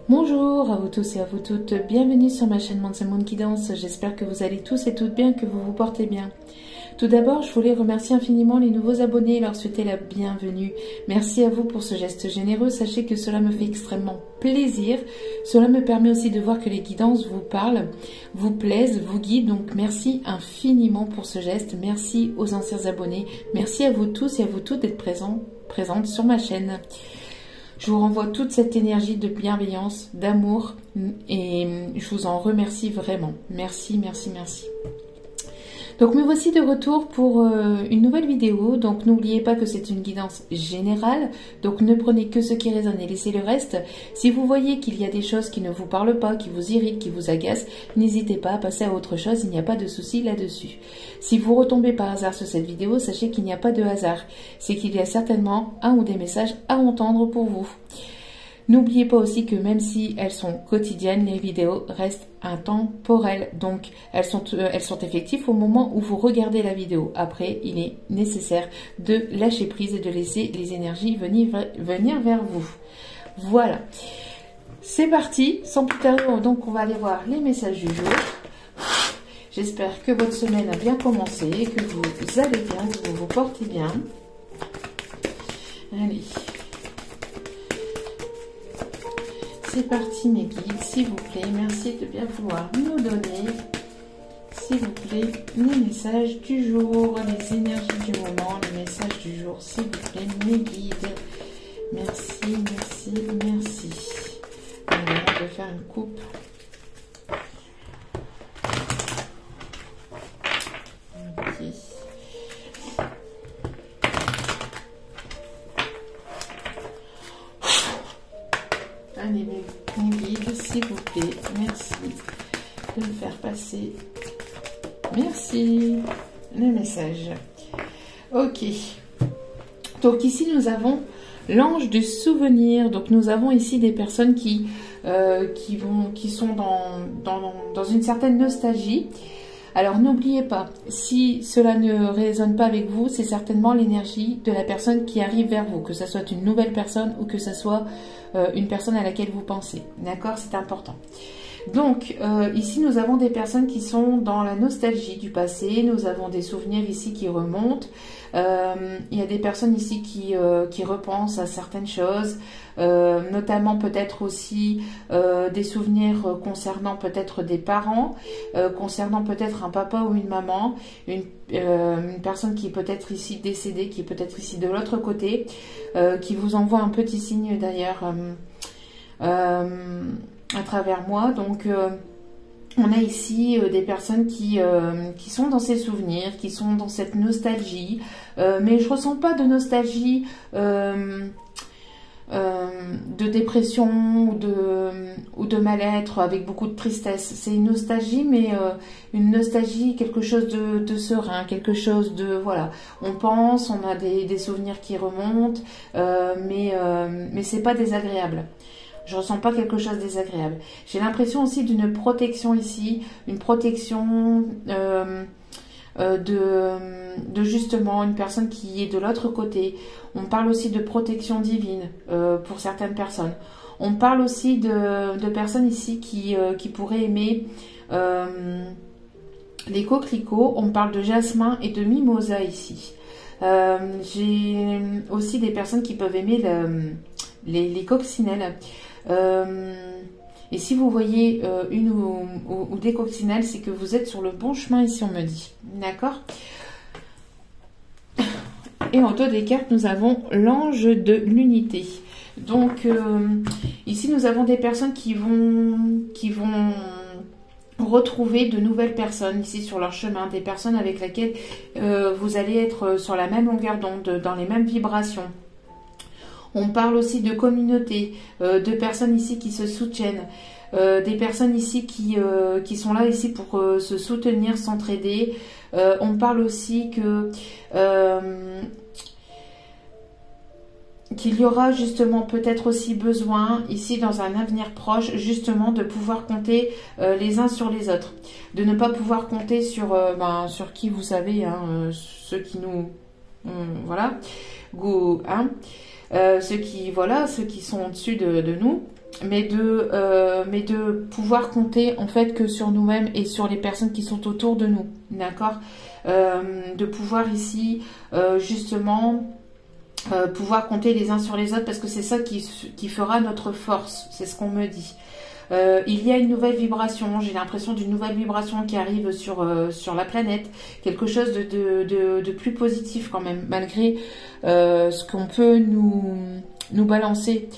Bonjour à vous tous et à vous toutes, bienvenue sur ma chaîne Monts & Moon qui danse, j'espère que vous allez tous et toutes bien, que vous vous portez bien. Tout d'abord, je voulais remercier infiniment les nouveaux abonnés et leur souhaiter la bienvenue. Merci à vous pour ce geste généreux, sachez que cela me fait extrêmement plaisir. Cela me permet aussi de voir que les guidances vous parlent, vous plaisent, vous guident, donc merci infiniment pour ce geste. Merci aux anciens abonnés, merci à vous tous et à vous toutes d'être présentes sur ma chaîne. Je vous renvoie toute cette énergie de bienveillance, d'amour et je vous en remercie vraiment. Merci, merci, merci. Donc me voici de retour pour une nouvelle vidéo. Donc n'oubliez pas que c'est une guidance générale. Donc ne prenez que ce qui résonne et laissez le reste. Si vous voyez qu'il y a des choses qui ne vous parlent pas, qui vous irritent, qui vous agacent, n'hésitez pas à passer à autre chose. Il n'y a pas de souci là-dessus. Si vous retombez par hasard sur cette vidéo, sachez qu'il n'y a pas de hasard. C'est qu'il y a certainement un ou des messages à entendre pour vous. N'oubliez pas aussi que même si elles sont quotidiennes, les vidéos restent intemporelles. Donc, elles sont effectives au moment où vous regardez la vidéo. Après, il est nécessaire de lâcher prise et de laisser les énergies venir vers vous. Voilà. C'est parti. Sans plus tarder, donc, on va aller voir les messages du jour. J'espère que votre semaine a bien commencé, que vous allez bien, que vous vous portez bien. Allez. C'est parti mes guides, s'il vous plaît, merci de bien vouloir nous donner, s'il vous plaît, les messages du jour, les énergies du moment, les messages du jour, s'il vous plaît, mes guides. Merci, merci, merci. Allez, on va faire une coupe. Ok. Allez, mes guides, s'il vous plaît, merci de me faire passer. Merci. Le message. Ok. Donc ici, nous avons l'ange du souvenir. Donc nous avons ici des personnes qui sont dans une certaine nostalgie. Alors n'oubliez pas, si cela ne résonne pas avec vous, c'est certainement l'énergie de la personne qui arrive vers vous, que ce soit une nouvelle personne ou que ce soit une personne à laquelle vous pensez. D'accord? C'est important. Donc ici nous avons des personnes qui sont dans la nostalgie du passé, nous avons des souvenirs ici qui remontent, il y a des personnes ici qui repensent à certaines choses, notamment peut-être aussi des souvenirs concernant peut-être des parents, concernant peut-être un papa ou une maman, une personne qui est peut-être ici décédée, qui est peut-être ici de l'autre côté, qui vous envoie un petit signe d'ailleurs à travers moi. Donc on a ici des personnes qui sont dans ces souvenirs, qui sont dans cette nostalgie, mais je ressens pas de nostalgie de dépression ou de mal-être avec beaucoup de tristesse. C'est une nostalgie, mais une nostalgie, quelque chose de serein, quelque chose de... Voilà, on pense, on a des souvenirs qui remontent, mais c'est pas désagréable. Je ressens pas quelque chose de désagréable. J'ai l'impression aussi d'une protection ici, une protection de justement une personne qui est de l'autre côté. On parle aussi de protection divine pour certaines personnes. On parle aussi de personnes ici qui pourraient aimer les coquelicots. On parle de jasmin et de mimosa ici. J'ai aussi des personnes qui peuvent aimer les coccinelles. Et si vous voyez une ou des coccinelles, c'est que vous êtes sur le bon chemin ici, on me dit. D'accord? Et en dos des cartes, nous avons l'ange de l'unité. Donc, ici, nous avons des personnes qui vont retrouver de nouvelles personnes ici sur leur chemin, des personnes avec lesquelles vous allez être sur la même longueur d'onde, dans les mêmes vibrations. On parle aussi de communauté, de personnes ici qui se soutiennent, des personnes ici qui sont là ici pour se soutenir, s'entraider. On parle aussi qu'il y aura justement peut-être aussi besoin ici dans un avenir proche justement de pouvoir compter les uns sur les autres, de ne pas pouvoir compter sur qui vous savez, hein, ceux qui nous voilà, ceux qui sont au-dessus de nous, mais de pouvoir compter en fait que sur nous-mêmes et sur les personnes qui sont autour de nous, d'accord, de pouvoir ici justement pouvoir compter les uns sur les autres, parce que c'est ça qui fera notre force, c'est ce qu'on me dit. Il y a une nouvelle vibration, j'ai l'impression d'une nouvelle vibration qui arrive sur la planète, quelque chose de plus positif quand même, malgré ce qu'on peut nous balancer.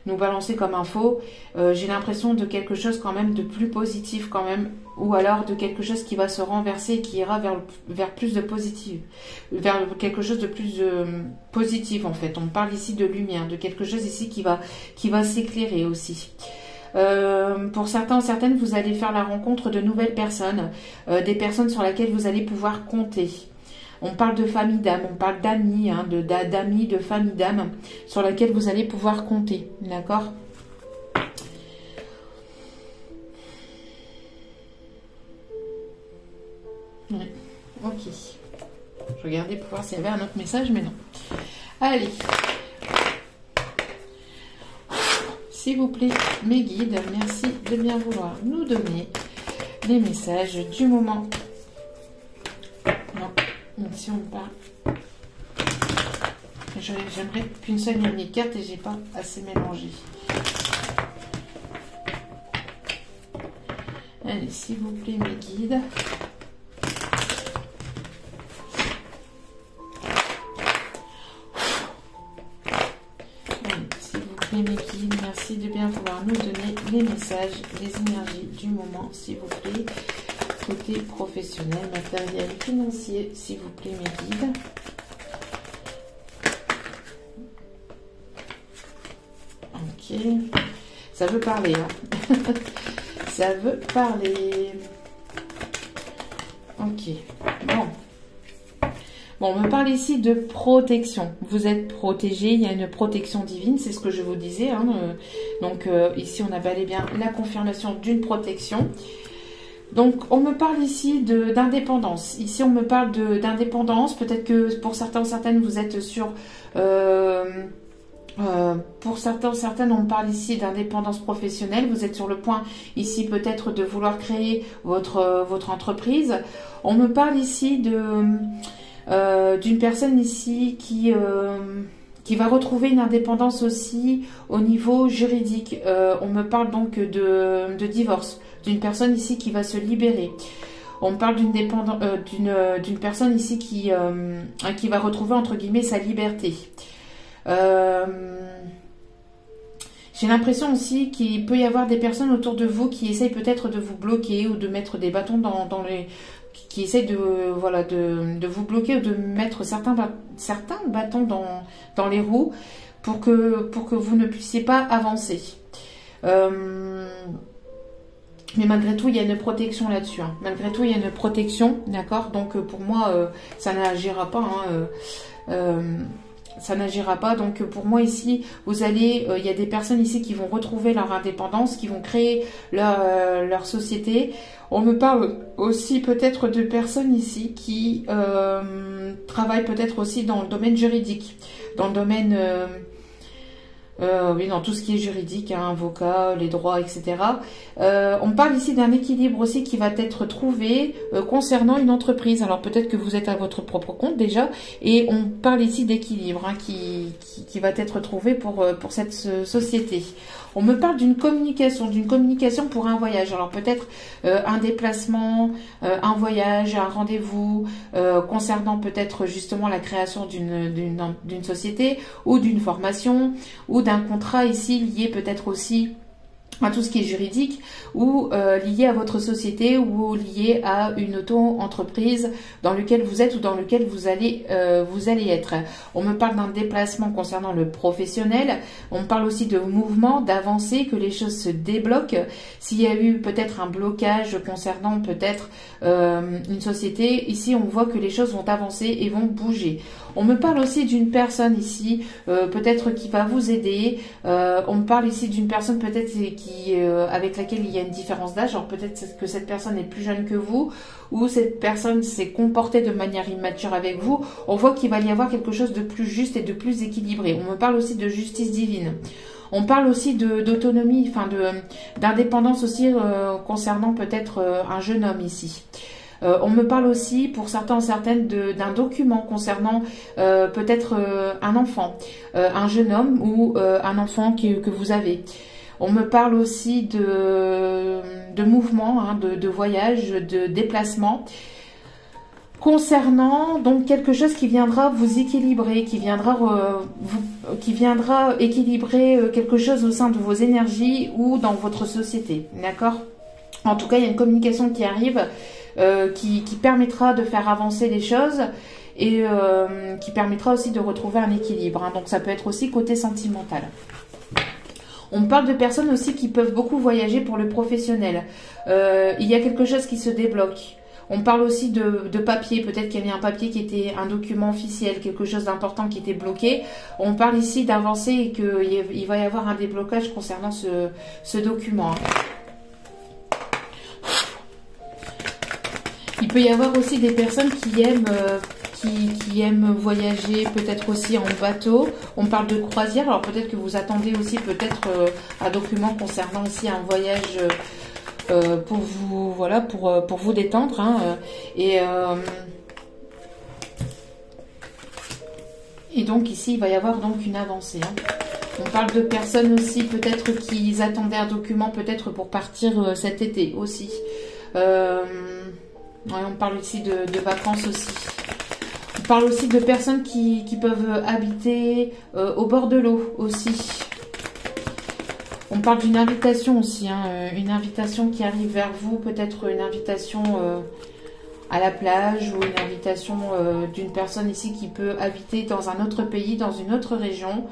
Nous balancer comme info, j'ai l'impression de quelque chose quand même de plus positif quand même, ou alors de quelque chose qui va se renverser et qui ira vers plus de positif, vers quelque chose de plus positif en fait. On parle ici de lumière, de quelque chose ici qui va s'éclairer aussi. Pour certains ou certaines, vous allez faire la rencontre de nouvelles personnes, des personnes sur lesquelles vous allez pouvoir compter. On parle de famille d'âme, on parle d'amis, hein, d'amis, de famille d'âme, sur laquelle vous allez pouvoir compter, d'accord? Oui, ok. Je regardais pour voir s'il y avait un autre message, mais non. Allez. S'il vous plaît, mes guides, merci de bien vouloir nous donner les messages du moment. Non. Donc si on parle, j'aimerais qu'une seule unique carte et j'ai pas assez mélangé. Allez, s'il vous plaît mes guides. Allez, s'il vous plaît mes guides, merci de bien vouloir nous donner les messages, les énergies du moment, s'il vous plaît. Côté professionnel, matériel, financier, s'il vous plaît, mes guides. Ok. Ça veut parler, hein. Ça veut parler. Ok. Bon. Bon, on me parle ici de protection. Vous êtes protégé, il y a une protection divine, c'est ce que je vous disais. Hein. Donc, ici, on a bel et bien la confirmation d'une protection. Donc, on me parle ici d'indépendance. Ici, on me parle d'indépendance. Peut-être que pour certains ou certaines, vous êtes sur... pour certains ou certaines, on me parle ici d'indépendance professionnelle. Vous êtes sur le point ici peut-être de vouloir créer votre entreprise. On me parle ici d'une personne ici qui va retrouver une indépendance aussi au niveau juridique. On me parle donc de divorce, d'une personne ici qui va se libérer. On me parle d'une personne ici qui va retrouver entre guillemets sa liberté. J'ai l'impression aussi qu'il peut y avoir des personnes autour de vous qui essayent peut-être de vous bloquer ou de mettre des bâtons dans les... qui essayent de vous bloquer ou de mettre certains bâtons dans les roues pour que vous ne puissiez pas avancer. Mais malgré tout, il y a une protection là-dessus. Hein. Malgré tout, il y a une protection, d'accord? Donc, pour moi, ça n'agira pas. Hein, ça n'agira pas. Donc, pour moi, ici, il y a des personnes ici qui vont retrouver leur indépendance, qui vont créer leur société. On me parle aussi peut-être de personnes ici qui travaillent peut-être aussi dans le domaine juridique, dans le domaine... oui, dans tout ce qui est juridique, hein, avocat, les droits, etc. On parle ici d'un équilibre aussi qui va être trouvé concernant une entreprise. Alors peut-être que vous êtes à votre propre compte déjà, et on parle ici d'équilibre hein, qui va être trouvé pour cette société. On me parle d'une communication pour un voyage. Alors peut-être un déplacement, un voyage, un rendez-vous concernant peut-être justement la création d'une société ou d'une formation ou d'un contrat ici lié peut-être aussi à tout ce qui est juridique ou lié à votre société ou lié à une auto-entreprise dans lequel vous êtes ou dans lequel vous allez être. On me parle d'un déplacement concernant le professionnel. On me parle aussi de mouvement, d'avancée, que les choses se débloquent. S'il y a eu peut-être un blocage concernant peut-être une société, ici on voit que les choses vont avancer et vont bouger. On me parle aussi d'une personne ici, peut-être qui va vous aider. On me parle ici d'une personne peut-être avec laquelle il y a une différence d'âge. Alors peut-être que cette personne est plus jeune que vous ou cette personne s'est comportée de manière immature avec vous. On voit qu'il va y avoir quelque chose de plus juste et de plus équilibré. On me parle aussi de justice divine. On parle aussi d'autonomie, enfin d'indépendance aussi concernant peut-être un jeune homme ici. On me parle aussi, pour certains certaines, d'un document concernant peut-être un enfant, un jeune homme ou un enfant que vous avez. On me parle aussi de mouvement, hein, de voyage, de déplacement, concernant donc quelque chose qui viendra vous équilibrer, qui viendra équilibrer quelque chose au sein de vos énergies ou dans votre société, d'accord? En tout cas, il y a une communication qui arrive, qui permettra de faire avancer les choses et qui permettra aussi de retrouver un équilibre, hein. Donc ça peut être aussi côté sentimental. On parle de personnes aussi qui peuvent beaucoup voyager pour le professionnel. Il y a quelque chose qui se débloque. On parle aussi de papier, peut-être qu'il y avait un papier qui était un document officiel, quelque chose d'important qui était bloqué. On parle ici d'avancer et qu'il va y avoir un déblocage concernant ce document. Il peut y avoir aussi des personnes qui aiment voyager, peut-être aussi en bateau. On parle de croisière, alors peut-être que vous attendez aussi peut-être un document concernant aussi un voyage pour vous, voilà, pour vous détendre, hein, et donc ici il va y avoir donc une avancée, hein. On parle de personnes aussi peut-être qui attendaient un document peut-être pour partir cet été aussi. Ouais, on parle aussi de vacances aussi. On parle aussi de personnes qui peuvent habiter au bord de l'eau aussi. On parle d'une invitation aussi, hein, une invitation qui arrive vers vous, peut-être une invitation à la plage ou une invitation d'une personne ici qui peut habiter dans un autre pays, dans une autre région.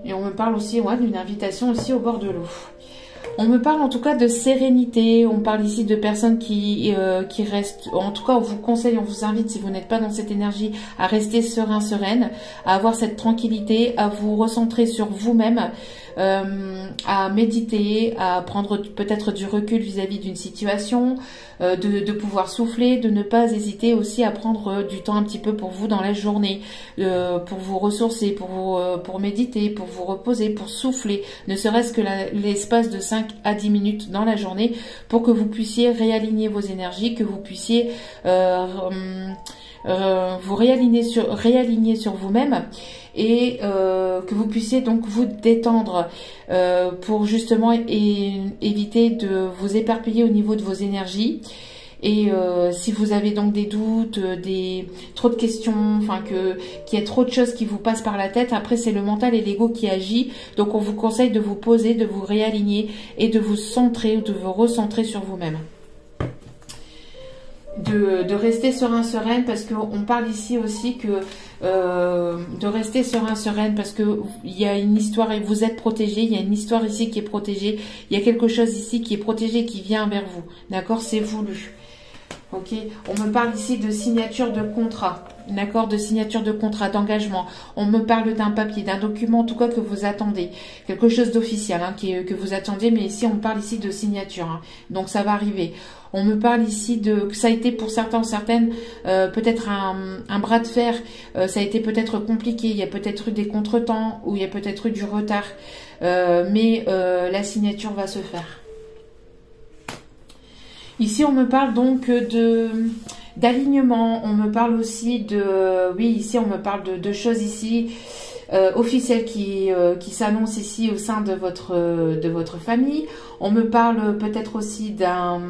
Et on me parle aussi, ouais, d'une invitation aussi au bord de l'eau. On me parle en tout cas de sérénité, on parle ici de personnes qui restent, en tout cas on vous conseille, on vous invite si vous n'êtes pas dans cette énergie à rester serein, sereine, à avoir cette tranquillité, à vous recentrer sur vous-même, à méditer, à prendre peut-être du recul vis-à-vis d'une situation, de pouvoir souffler, de ne pas hésiter aussi à prendre du temps un petit peu pour vous dans la journée, pour vous ressourcer, pour méditer, pour vous reposer, pour souffler, ne serait-ce que l'espace de 5 à 10 minutes dans la journée pour que vous puissiez réaligner vos énergies, que vous puissiez vous réaligner sur vous-même et que vous puissiez donc vous détendre pour justement éviter de vous éparpiller au niveau de vos énergies. Et si vous avez donc des doutes, trop de questions, enfin qu'il y a trop de choses qui vous passent par la tête, après c'est le mental et l'ego qui agit. Donc on vous conseille de vous poser, de vous réaligner et de vous centrer, de vous recentrer sur vous-même. De rester serein, sereine, parce qu'on parle ici aussi que de rester serein, sereine, parce que il y a une histoire et vous êtes protégé, il y a une histoire ici qui est protégée, il y a quelque chose ici qui est protégé, qui vient vers vous, d'accord, c'est voulu. Ok, on me parle ici de signature de contrat, d'accord, de signature de contrat, d'engagement. On me parle d'un papier, d'un document en tout cas que vous attendez, quelque chose d'officiel, hein, que vous attendez, mais ici on parle ici de signature, hein, donc ça va arriver. On me parle ici que ça a été pour certains ou certaines peut-être un bras de fer, ça a été peut-être compliqué, il y a peut-être eu des contretemps ou il y a peut-être eu du retard, mais la signature va se faire. Ici, on me parle donc d'alignement. On me parle aussi oui, ici, on me parle de choses ici officielles qui s'annoncent ici au sein de votre famille. On me parle peut-être aussi d'un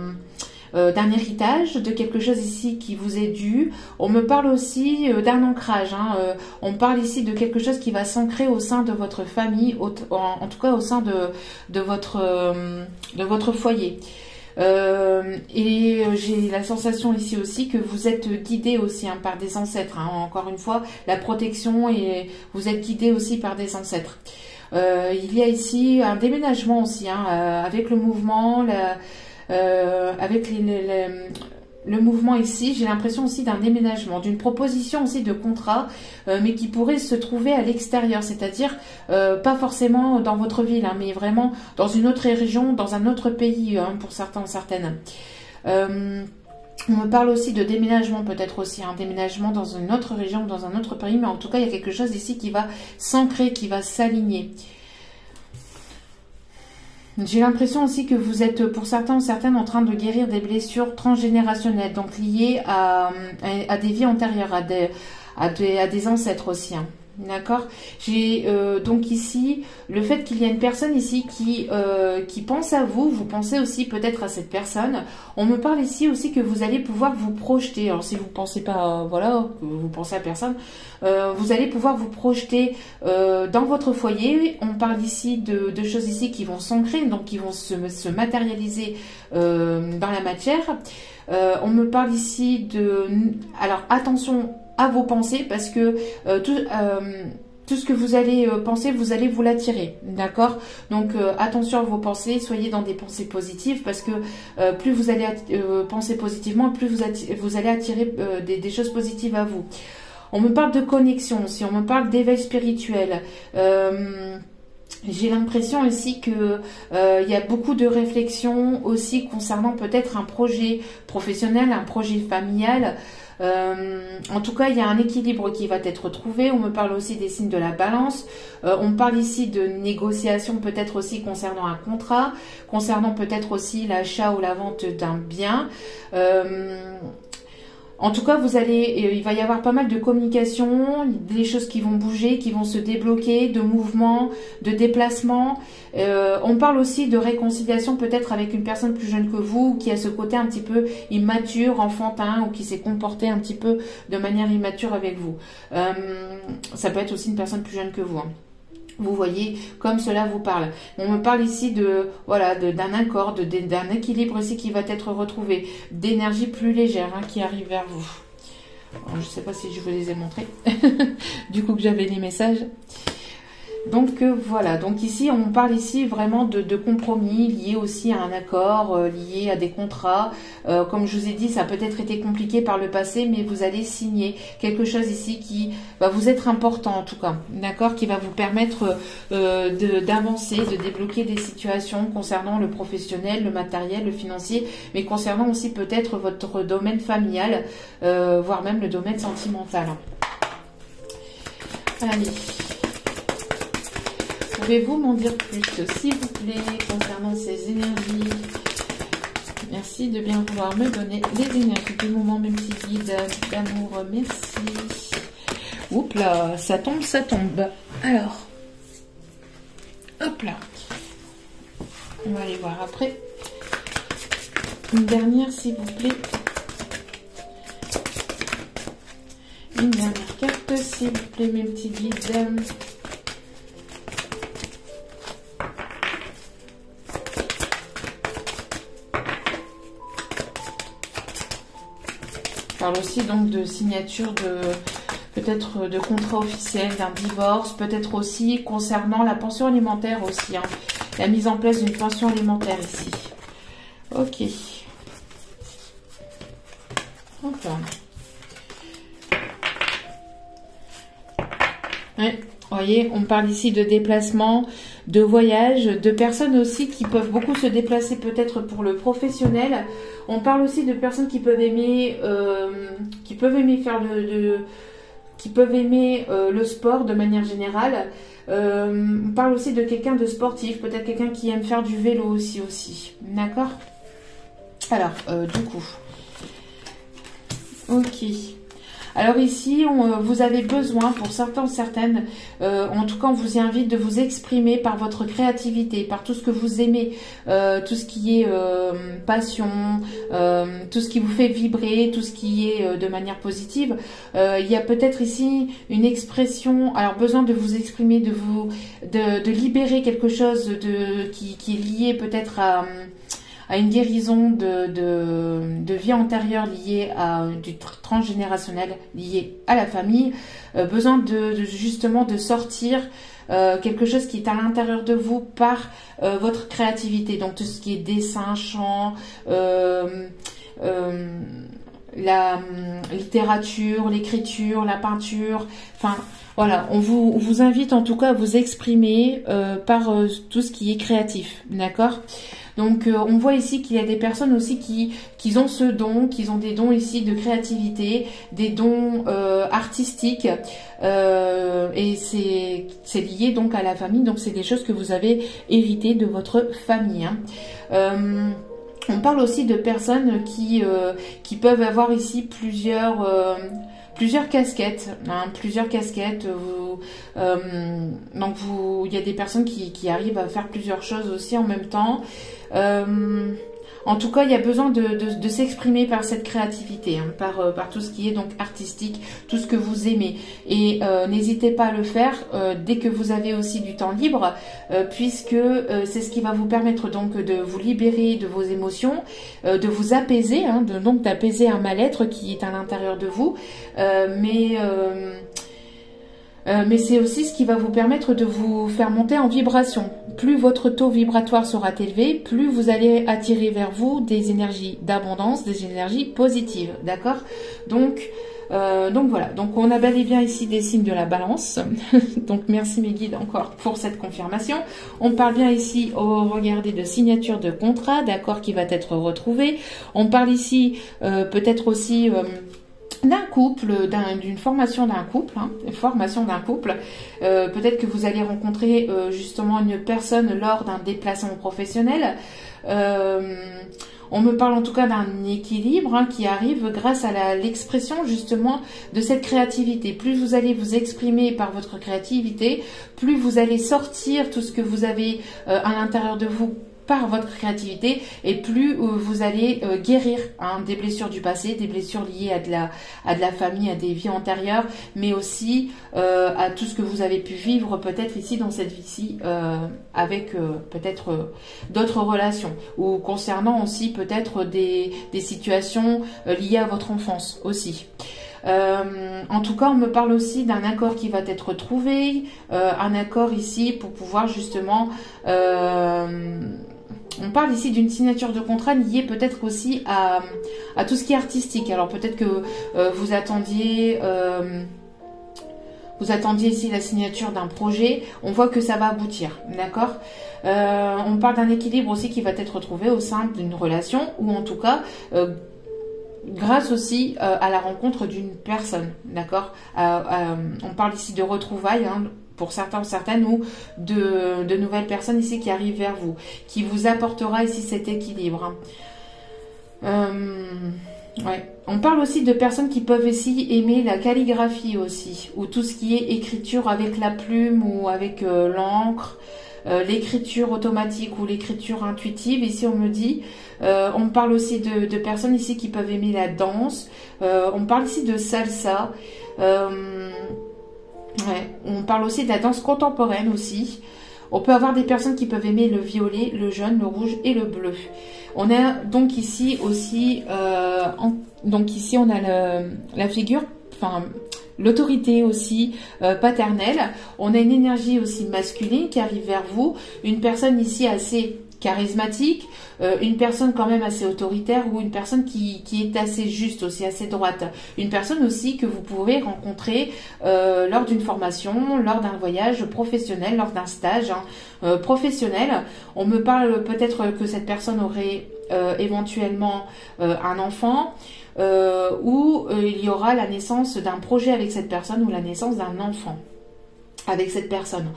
héritage, de quelque chose ici qui vous est dû. On me parle aussi d'un ancrage, hein. On parle ici de quelque chose qui va s'ancrer au sein de votre famille, en tout cas au sein de votre foyer. Et j'ai la sensation ici aussi que vous êtes guidé aussi, hein, par des ancêtres, hein. Encore une fois, la protection, et vous êtes guidé aussi par des ancêtres. Il y a ici un déménagement aussi, hein, avec le mouvement, avec le mouvement ici, j'ai l'impression aussi d'un déménagement, d'une proposition aussi de contrat, mais qui pourrait se trouver à l'extérieur, c'est-à-dire pas forcément dans votre ville, hein, mais vraiment dans une autre région, dans un autre pays, hein, pour certains, certaines. On me parle aussi de déménagement, peut-être aussi un déménagement dans une autre région, dans un autre pays, mais en tout cas, il y a quelque chose ici qui va s'ancrer, qui va s'aligner. J'ai l'impression aussi que vous êtes, pour certains ou certaines, en train de guérir des blessures transgénérationnelles, donc liées à des vies antérieures, à des ancêtres aussi, hein. D'accord. J'ai donc ici le fait qu'il y a une personne ici qui pense à vous. Vous pensez aussi peut-être à cette personne. On me parle ici aussi que vous allez pouvoir vous projeter. Alors si vous pensez pas, voilà, que vous pensez à personne, vous allez pouvoir vous projeter dans votre foyer. On parle ici de choses ici qui vont s'ancrer, donc qui vont se matérialiser dans la matière. On me parle ici de... Alors attention à vos pensées, parce que tout ce que vous allez penser, vous allez vous l'attirer, d'accord? Donc attention à vos pensées, soyez dans des pensées positives, parce que plus vous allez penser positivement, plus vous allez attirer des choses positives à vous. On me parle de connexion aussi, on me parle d'éveil spirituel. J'ai l'impression aussi que il y a beaucoup de réflexions aussi concernant peut-être un projet professionnel, un projet familial. En tout cas, il y a un équilibre qui va être trouvé. On me parle aussi des signes de la balance. On parle ici de négociation, peut-être aussi concernant un contrat, concernant peut-être aussi l'achat ou la vente d'un bien. En tout cas, il va y avoir pas mal de communication, des choses qui vont bouger, qui vont se débloquer, de mouvements, de déplacements. On parle aussi de réconciliation peut-être avec une personne plus jeune que vous, qui a ce côté un petit peu immature, enfantin, ou qui s'est comporté un petit peu de manière immature avec vous. Ça peut être aussi une personne plus jeune que vous, hein. Vous voyez comme cela vous parle. On me parle ici d'un accord, d'un équilibre ici qui va être retrouvé, d'énergie plus légère, hein, qui arrive vers vous. Alors, je ne sais pas si je vous les ai montrés, du coup que j'avais les messages. Donc voilà, donc ici on parle ici vraiment de compromis liés aussi à un accord, liés à des contrats. Comme je vous ai dit, ça a peut-être été compliqué par le passé, mais vous allez signer quelque chose ici qui va vous être important en tout cas, d'accord, qui va vous permettre d'avancer, de débloquer des situations concernant le professionnel, le matériel, le financier, mais concernant aussi peut-être votre domaine familial, voire même le domaine sentimental. Allez. Pouvez-vous m'en dire plus, s'il vous plaît, concernant ces énergies? Merci de bien vouloir me donner les énergies du moment, mes petits guides d'amour. Merci. Oups là, ça tombe, ça tombe. Alors, hop là. On va aller voir après. Une dernière, s'il vous plaît. Une dernière carte, s'il vous plaît, mes petits guides. On parle aussi donc de signature peut-être de contrat officiel, d'un divorce, peut-être aussi concernant la pension alimentaire aussi, hein, la mise en place d'une pension alimentaire ici. Ok. Enfin. Ouais. Vous voyez, on parle ici de déplacement, de voyage, de personnes aussi qui peuvent beaucoup se déplacer peut-être pour le professionnel. On parle aussi de personnes qui peuvent aimer, le sport de manière générale. On parle aussi de quelqu'un de sportif, peut-être quelqu'un qui aime faire du vélo aussi. D'accord? Alors, du coup, ok. Alors ici, vous avez besoin, pour certaines, en tout cas on vous y invite de vous exprimer par votre créativité, par tout ce que vous aimez, tout ce qui est passion, tout ce qui vous fait vibrer, tout ce qui est de manière positive. Il y a peut-être ici une expression, alors besoin de vous exprimer, de libérer quelque chose qui est lié peut-être à une guérison de vie antérieure liée à du transgénérationnel, lié à la famille, besoin justement de sortir quelque chose qui est à l'intérieur de vous par votre créativité, donc tout ce qui est dessin, chant, la littérature, l'écriture, la peinture, enfin voilà, on vous invite en tout cas à vous exprimer par tout ce qui est créatif, d'accord? Donc on voit ici qu'il y a des personnes aussi qui ont ce don, qui ont des dons ici de créativité, des dons artistiques, et c'est lié donc à la famille, donc c'est des choses que vous avez héritées de votre famille, hein. On parle aussi de personnes qui peuvent avoir ici plusieurs casquettes, hein, plusieurs casquettes. Donc il y a des personnes qui arrivent à faire plusieurs choses aussi en même temps. En tout cas, il y a besoin de s'exprimer par cette créativité, hein, par tout ce qui est donc artistique, tout ce que vous aimez. Et n'hésitez pas à le faire dès que vous avez aussi du temps libre, puisque c'est ce qui va vous permettre donc de vous libérer de vos émotions, de vous apaiser, hein, donc d'apaiser un mal-être qui est à l'intérieur de vous. Mais c'est aussi ce qui va vous permettre de vous faire monter en vibration. Plus votre taux vibratoire sera élevé, plus vous allez attirer vers vous des énergies d'abondance, des énergies positives, d'accord? Donc voilà, donc on a bel et bien ici des signes de la balance. Donc merci mes guides encore pour cette confirmation. On parle bien ici, regardez, de signature de contrat, d'accord, qui va être retrouvé. On parle ici peut-être aussi d'un couple, d'une formation d'un couple, hein, peut-être que vous allez rencontrer justement une personne lors d'un déplacement professionnel. On me parle en tout cas d'un équilibre, hein, qui arrive grâce à l'expression justement de cette créativité. Plus vous allez vous exprimer par votre créativité, plus vous allez sortir tout ce que vous avez à l'intérieur de vous par votre créativité, et plus vous allez guérir, hein, des blessures du passé, des blessures liées à de la famille, à des vies antérieures, mais aussi à tout ce que vous avez pu vivre peut-être ici dans cette vie-ci, avec peut-être d'autres relations, ou concernant aussi peut-être des situations liées à votre enfance aussi. En tout cas, on me parle aussi d'un accord qui va être trouvé, un accord ici pour pouvoir justement... on parle ici d'une signature de contrat liée peut-être aussi à tout ce qui est artistique. Alors peut-être que vous attendiez ici la signature d'un projet. On voit que ça va aboutir, d'accord? On parle d'un équilibre aussi qui va être trouvé au sein d'une relation, ou en tout cas... grâce aussi à la rencontre d'une personne, d'accord? On parle ici de retrouvailles, hein, pour certains ou certaines, ou de nouvelles personnes ici qui arrivent vers vous, qui vous apportera ici cet équilibre, hein. Ouais. On parle aussi de personnes qui peuvent ici aimer la calligraphie aussi, ou tout ce qui est écriture avec la plume ou avec l'encre. L'écriture automatique ou l'écriture intuitive, ici on me dit. On me parle aussi de personnes ici qui peuvent aimer la danse. On me parle ici de salsa. Ouais. On parle aussi de la danse contemporaine aussi. On peut avoir des personnes qui peuvent aimer le violet, le jaune, le rouge et le bleu. On a donc ici aussi, donc ici on a la figure, enfin l'autorité aussi paternelle. On a une énergie aussi masculine qui arrive vers vous, une personne ici assez charismatique, une personne quand même assez autoritaire, ou une personne qui est assez juste aussi, assez droite. Une personne aussi que vous pourrez rencontrer lors d'une formation, lors d'un voyage professionnel, lors d'un stage, hein, professionnel. On me parle peut-être que cette personne aurait éventuellement un enfant, ou il y aura la naissance d'un projet avec cette personne, ou la naissance d'un enfant avec cette personne.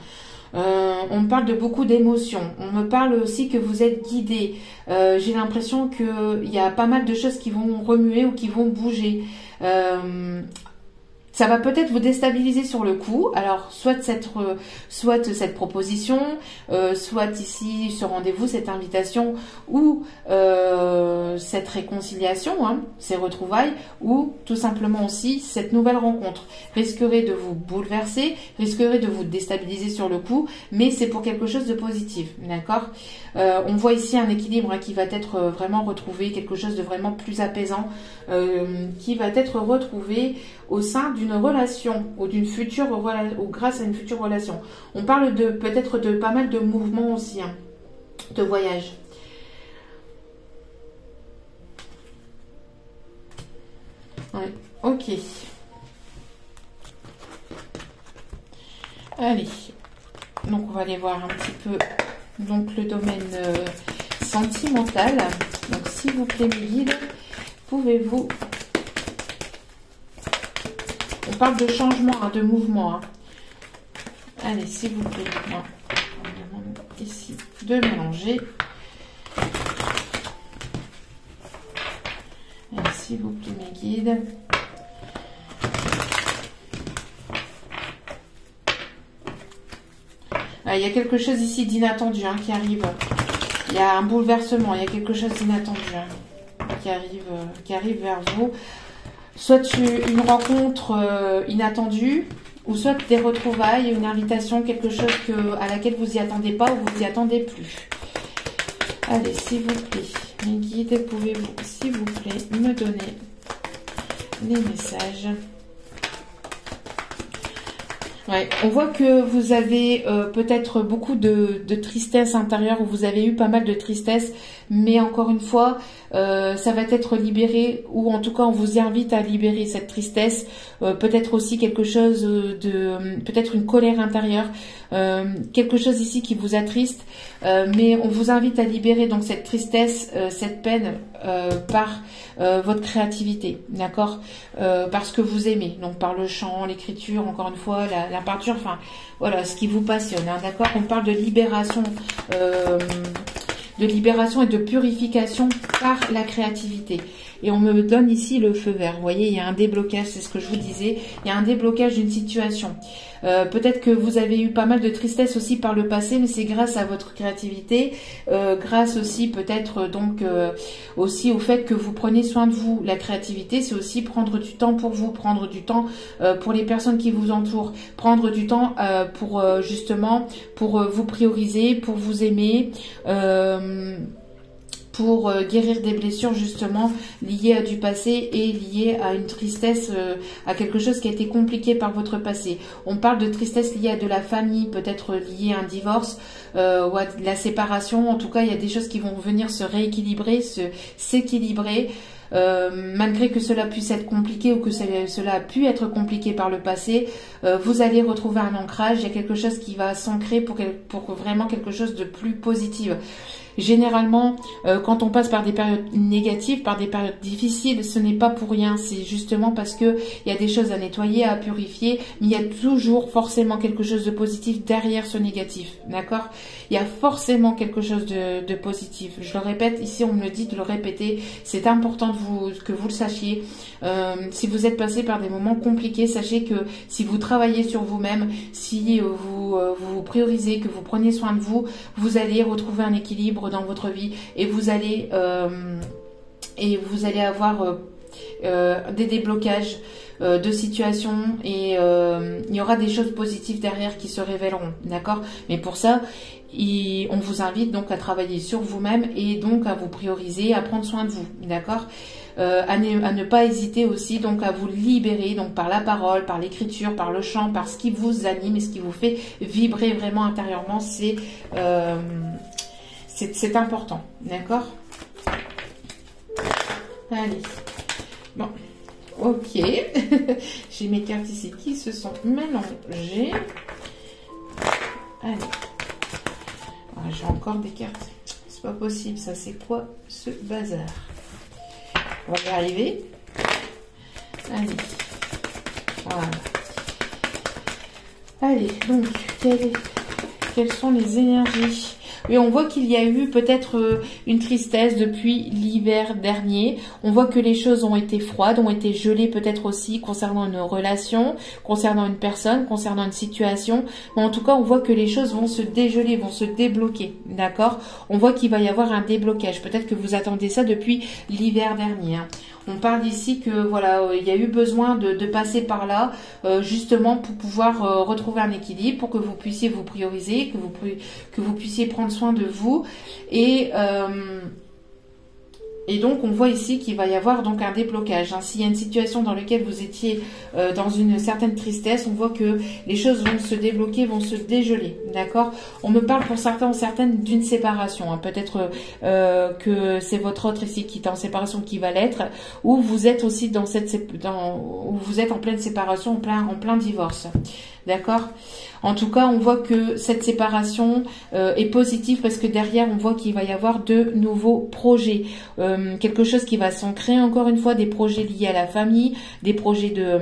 On me parle de beaucoup d'émotions. On me parle aussi que vous êtes guidé. J'ai l'impression qu'il y a pas mal de choses qui vont remuer ou qui vont bouger. Ça va peut-être vous déstabiliser sur le coup. Alors, soit cette proposition, soit ici ce rendez-vous, cette invitation, ou cette réconciliation, hein, ces retrouvailles, ou tout simplement aussi cette nouvelle rencontre. Risquerait de vous bouleverser, risquerait de vous déstabiliser sur le coup, mais c'est pour quelque chose de positif, d'accord? On voit ici un équilibre, hein, qui va être vraiment retrouvé, quelque chose de vraiment plus apaisant, qui va être retrouvé au sein d'une relation, ou d'une future relation, ou grâce à une future relation. On parle peut-être de pas mal de mouvements aussi, hein, de voyage. Ouais, ok. Allez, donc on va aller voir un petit peu donc le domaine sentimentale. Donc, s'il vous plaît, mes guides, pouvez-vous... On parle de changement, hein, de mouvement. Hein. Allez, s'il vous plaît. Non. Ici, de mélanger. Allez, s'il vous plaît, mes guides. Il y a quelque chose ici d'inattendu hein, qui arrive. Il y a un bouleversement, il y a quelque chose d'inattendu hein, qui arrive vers vous. Soit une rencontre inattendue, ou soit des retrouvailles, une invitation, quelque chose à laquelle vous n'y attendez pas ou vous n'y attendez plus. Allez, s'il vous plaît, mes guides, pouvez-vous, s'il vous plaît, me donner les messages? Ouais, on voit que vous avez peut-être beaucoup de tristesse intérieure, ou vous avez eu pas mal de tristesse, mais encore une fois, ça va être libéré, ou en tout cas on vous invite à libérer cette tristesse, peut-être aussi quelque chose peut-être une colère intérieure, quelque chose ici qui vous attriste, mais on vous invite à libérer donc cette tristesse, cette peine par votre créativité, d'accord, parce que vous aimez, donc par le chant, l'écriture, encore une fois, la peinture, enfin voilà, ce qui vous passionne, hein, d'accord. On parle de libération et de purification par la créativité. Et on me donne ici le feu vert. Vous voyez, il y a un déblocage, c'est ce que je vous disais. Il y a un déblocage d'une situation. Peut-être que vous avez eu pas mal de tristesse aussi par le passé, mais c'est grâce à votre créativité, grâce aussi peut-être donc aussi au fait que vous prenez soin de vous. La créativité, c'est aussi prendre du temps pour vous, prendre du temps pour les personnes qui vous entourent, prendre du temps pour justement pour vous prioriser, pour vous aimer. Pour guérir des blessures justement liées à du passé et liées à une tristesse, à quelque chose qui a été compliqué par votre passé. On parle de tristesse liée à de la famille, peut-être liée à un divorce ou à de la séparation. En tout cas, il y a des choses qui vont venir se rééquilibrer, s'équilibrer. Malgré que cela puisse être compliqué ou que cela a pu être compliqué par le passé, vous allez retrouver un ancrage, il y a quelque chose qui va s'ancrer pour vraiment quelque chose de plus positif. Généralement, quand on passe par des périodes négatives, par des périodes difficiles, ce n'est pas pour rien. C'est justement parce que il y a des choses à nettoyer, à purifier, mais il y a toujours forcément quelque chose de positif derrière ce négatif. D'accord? Il y a forcément quelque chose de positif. Je le répète, ici on me le dit de le répéter. C'est important que vous le sachiez. Si vous êtes passé par des moments compliqués, sachez que si vous travaillez sur vous-même, si vous priorisez, que vous prenez soin de vous, vous allez retrouver un équilibre dans votre vie et vous allez avoir des déblocages de situations et il y aura des choses positives derrière qui se révéleront, d'accord. Mais pour ça, on vous invite donc à travailler sur vous-même et donc à vous prioriser, à prendre soin de vous, d'accord. À ne pas hésiter aussi donc à vous libérer donc par la parole, par l'écriture, par le chant, par ce qui vous anime et ce qui vous fait vibrer vraiment intérieurement. C'est important, d'accord. Allez, bon, ok. J'ai mes cartes ici qui se sont mélangées. Allez, j'ai encore des cartes. C'est pas possible, ça. C'est quoi ce bazar? On va y arriver. Allez, voilà. Allez, donc, quelles sont les énergies? Et on voit qu'il y a eu peut-être une tristesse depuis l'hiver dernier. On voit que les choses ont été froides, ont été gelées peut-être aussi concernant une relation, concernant une personne, concernant une situation. Mais en tout cas, on voit que les choses vont se dégeler, vont se débloquer. D'accord? On voit qu'il va y avoir un déblocage. Peut-être que vous attendez ça depuis l'hiver dernier. Hein. On parle ici que voilà, il y a eu besoin de passer par là justement pour pouvoir retrouver un équilibre, pour que vous puissiez vous prioriser, que vous puissiez prendre soin de vous et donc on voit ici qu'il va y avoir donc un déblocage. Hein. S'il y a une situation dans laquelle vous étiez dans une certaine tristesse, on voit que les choses vont se débloquer, vont se dégeler. D'accord? On me parle pour certains ou certaines d'une séparation. Hein. Peut-être que c'est votre autre ici qui est en séparation qui va l'être, ou vous êtes aussi où vous êtes en pleine séparation, en plein divorce. D'accord? En tout cas, on voit que cette séparation est positive parce que derrière, on voit qu'il va y avoir de nouveaux projets. Quelque chose qui va s'ancrer, encore une fois, des projets liés à la famille, des projets de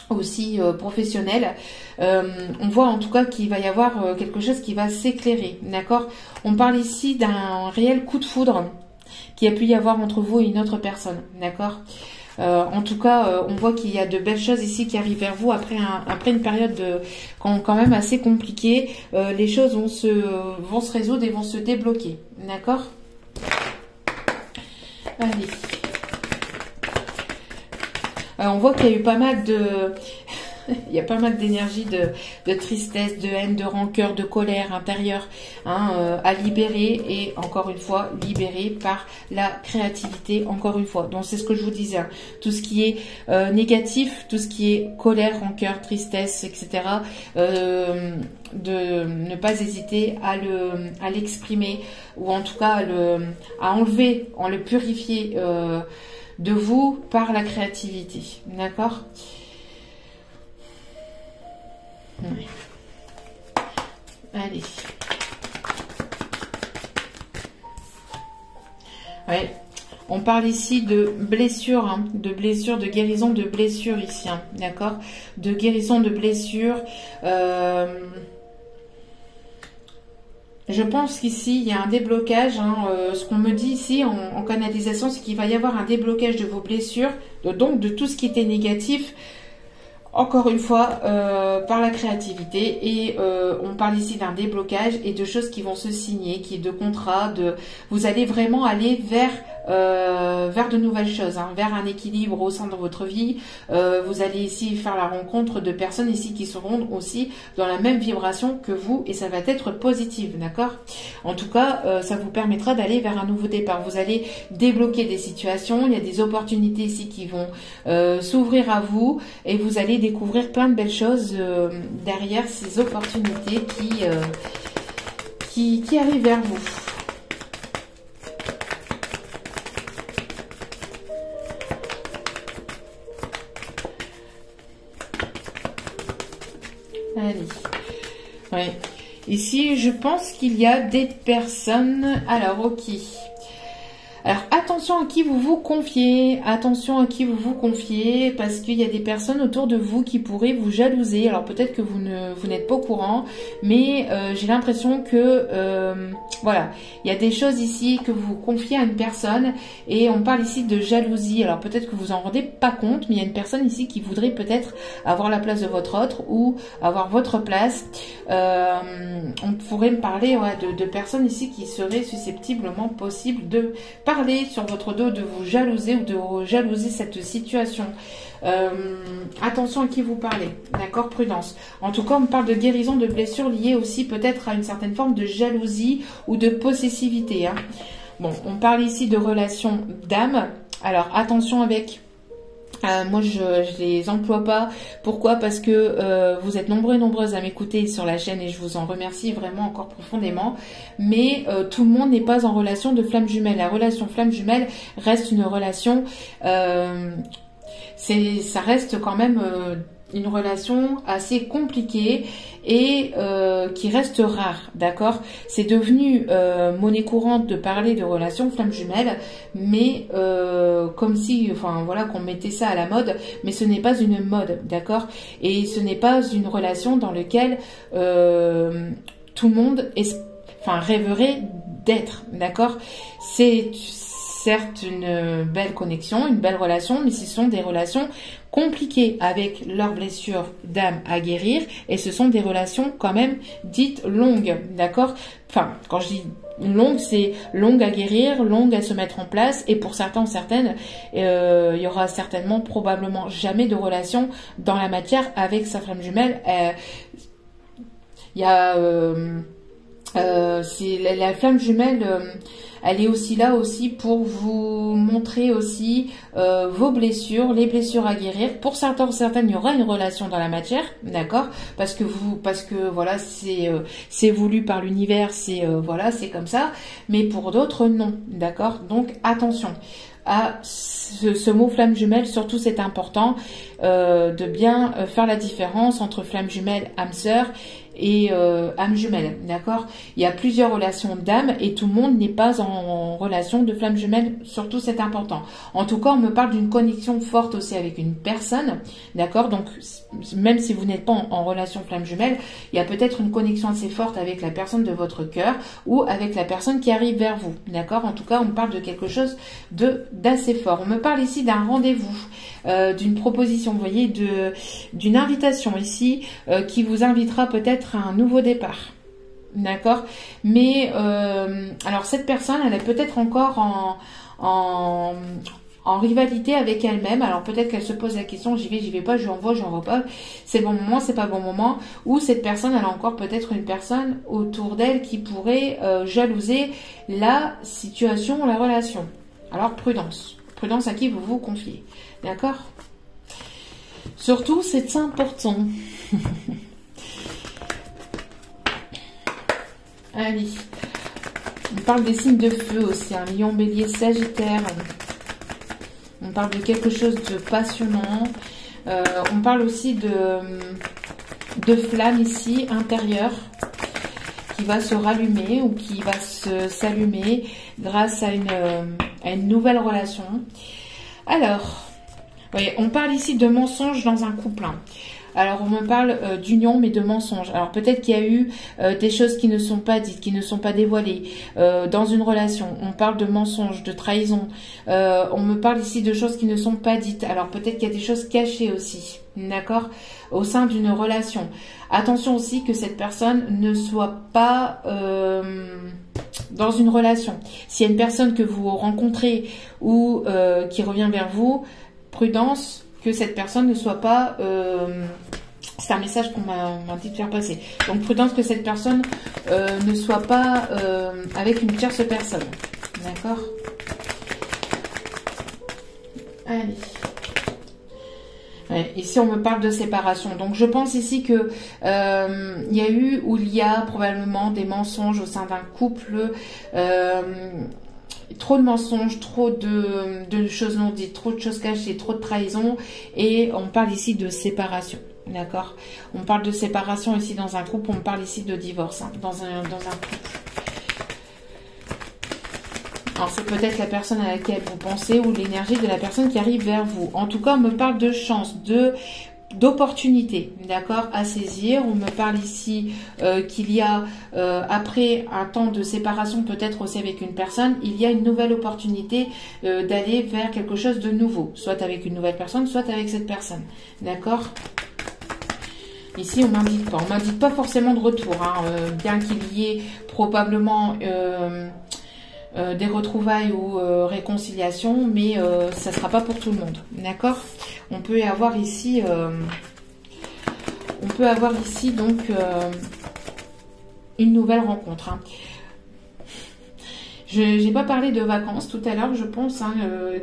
aussi professionnels. On voit en tout cas qu'il va y avoir quelque chose qui va s'éclairer. D'accord? On parle ici d'un réel coup de foudre qui a pu y avoir entre vous et une autre personne. D'accord? En tout cas, on voit qu'il y a de belles choses ici qui arrivent vers vous après une période quand même assez compliquée. Les choses vont se résoudre et vont se débloquer. D'accord? Allez. On voit qu'il y a eu pas mal il y a pas mal d'énergie, de tristesse, de haine, de rancœur, de colère intérieure à libérer et encore une fois libérer par la créativité, encore une fois. Donc c'est ce que je vous disais, hein. Tout ce qui est négatif, tout ce qui est colère, rancœur, tristesse, etc. De ne pas hésiter à l'exprimer ou en tout cas à enlever, à le purifier de vous par la créativité. D'accord? Ouais. Allez. Ouais. On parle ici de blessures, hein, de blessures, de guérison de blessures ici, hein, d'accord? De guérison de blessures. Je pense qu'ici, il y a un déblocage. Ce qu'on me dit ici en canalisation, c'est qu'il va y avoir un déblocage de vos blessures, donc de tout ce qui était négatif. Encore une fois, par la créativité et on parle ici d'un déblocage et de choses qui vont se signer, de contrats, vous allez vraiment aller vers de nouvelles choses, hein, vers un équilibre au sein de votre vie. Vous allez ici faire la rencontre de personnes ici qui seront aussi dans la même vibration que vous et ça va être positif, d'accord? En tout cas, ça vous permettra d'aller vers un nouveau départ. Vous allez débloquer des situations, il y a des opportunités ici qui vont s'ouvrir à vous et vous allez découvrir plein de belles choses derrière ces opportunités qui arrivent vers vous. Allez. Ouais. Ici, je pense qu'il y a des personnes. Alors, ok. Alors, attention à qui vous vous confiez. Attention à qui vous vous confiez. Parce qu'il y a des personnes autour de vous qui pourraient vous jalouser. Alors, peut-être que vous n'êtes pas au courant. Mais j'ai l'impression que... voilà. Il y a des choses ici que vous confiez à une personne. Et on parle ici de jalousie. Alors, peut-être que vous en rendez pas compte. Mais il y a une personne ici qui voudrait peut-être avoir la place de votre autre. Ou avoir votre place. On pourrait me parler de personnes ici qui seraient susceptiblement possibles de parler sur votre dos, de vous jalouser ou de jalouser cette situation. Attention à qui vous parlez, d'accord, prudence. En tout cas, on parle de guérison de blessures liées aussi peut-être à une certaine forme de jalousie ou de possessivité. Hein. Bon, on parle ici de relations d'âme. Alors, attention avec... moi, je les emploie pas. Pourquoi? Parce que vous êtes nombreux et nombreuses à m'écouter sur la chaîne et je vous en remercie vraiment encore profondément. Mais tout le monde n'est pas en relation de flamme jumelle. La relation flamme jumelle reste une relation... ça reste quand même... une relation assez compliquée et qui reste rare, d'accord? C'est devenu monnaie courante de parler de relations flammes jumelles, mais comme si, enfin voilà, qu'on mettait ça à la mode, mais ce n'est pas une mode, d'accord? Et ce n'est pas une relation dans laquelle tout le monde rêverait d'être, d'accord? C'est certes une belle connexion, une belle relation, mais ce sont des relations compliquées avec leurs blessures d'âme à guérir et ce sont des relations quand même dites longues, d'accord? Enfin, quand je dis longue, c'est longue à guérir, longue à se mettre en place et pour certains ou certaines, il y aura certainement, probablement jamais de relation dans la matière avec sa flamme jumelle. Il y a... c'est la flamme jumelle... elle est aussi là aussi pour vous montrer aussi vos blessures, les blessures à guérir. Pour certains, certaines, il y aura une relation dans la matière, d'accord, parce que voilà, c'est voulu par l'univers, voilà, c'est comme ça. Mais pour d'autres, non, d'accord. Donc attention à ce mot flamme jumelle, surtout c'est important de bien faire la différence entre flamme jumelle, âme sœur et âme jumelle, d'accord. Il y a plusieurs relations d'âme et tout le monde n'est pas en relation de flamme jumelle, surtout c'est important. En tout cas, on me parle d'une connexion forte aussi avec une personne, d'accord. Donc même si vous n'êtes pas en relation flamme jumelle, il y a peut-être une connexion assez forte avec la personne de votre cœur ou avec la personne qui arrive vers vous, d'accord. En tout cas, on me parle de quelque chose d'assez fort. On me parle ici d'un rendez-vous, d'une proposition, vous voyez, d'une invitation ici qui vous invitera peut-être à un nouveau départ, d'accord. Mais alors cette personne, elle est peut-être encore en rivalité avec elle-même. Alors peut-être qu'elle se pose la question, j'y vais pas, j'en vois pas, c'est le bon moment, c'est pas le bon moment. Ou cette personne, elle a encore peut-être une personne autour d'elle qui pourrait jalouser la situation ou la relation. Alors prudence à qui vous vous confiez, d'accord. Surtout, c'est important. Allez, on parle des signes de feu aussi, un lion, bélier, sagittaire. On parle de quelque chose de passionnant. On parle aussi de flamme ici, intérieure, qui va se rallumer ou qui va s'allumer grâce à une nouvelle relation. Alors, voyez, on parle ici de mensonges dans un couple. Alors, on me parle d'union, mais de mensonges. Alors, peut-être qu'il y a eu des choses qui ne sont pas dites, qui ne sont pas dévoilées dans une relation. On parle de mensonges, de trahison. On me parle ici de choses qui ne sont pas dites. Alors, peut-être qu'il y a des choses cachées aussi, d'accord, au sein d'une relation. Attention aussi que cette personne ne soit pas dans une relation. S'il y a une personne que vous rencontrez ou qui revient vers vous, prudence, que cette personne ne soit pas... c'est un message qu'on m'a dit de faire passer. Donc prudence que cette personne ne soit pas avec une tierce personne. D'accord? Allez. Ouais, ici on me parle de séparation. Donc je pense ici que il y a eu ou il y a probablement des mensonges au sein d'un couple. Trop de mensonges, trop de choses non dites, trop de choses cachées, trop de trahison. Et on parle ici de séparation. D'accord? On parle de séparation ici dans un couple, on parle ici de divorce dans un couple. Alors c'est peut-être la personne à laquelle vous pensez ou l'énergie de la personne qui arrive vers vous. En tout cas, on me parle de chance, d'opportunités, d'accord, à saisir. On me parle ici qu'il y a, après un temps de séparation, peut-être aussi avec une personne, il y a une nouvelle opportunité d'aller vers quelque chose de nouveau, soit avec une nouvelle personne, soit avec cette personne, d'accord. Ici, on m'indique pas forcément de retour, bien qu'il y ait probablement des retrouvailles ou réconciliation, mais ça ne sera pas pour tout le monde, d'accord. On peut avoir ici donc une nouvelle rencontre. Je n'ai pas parlé de vacances tout à l'heure, je pense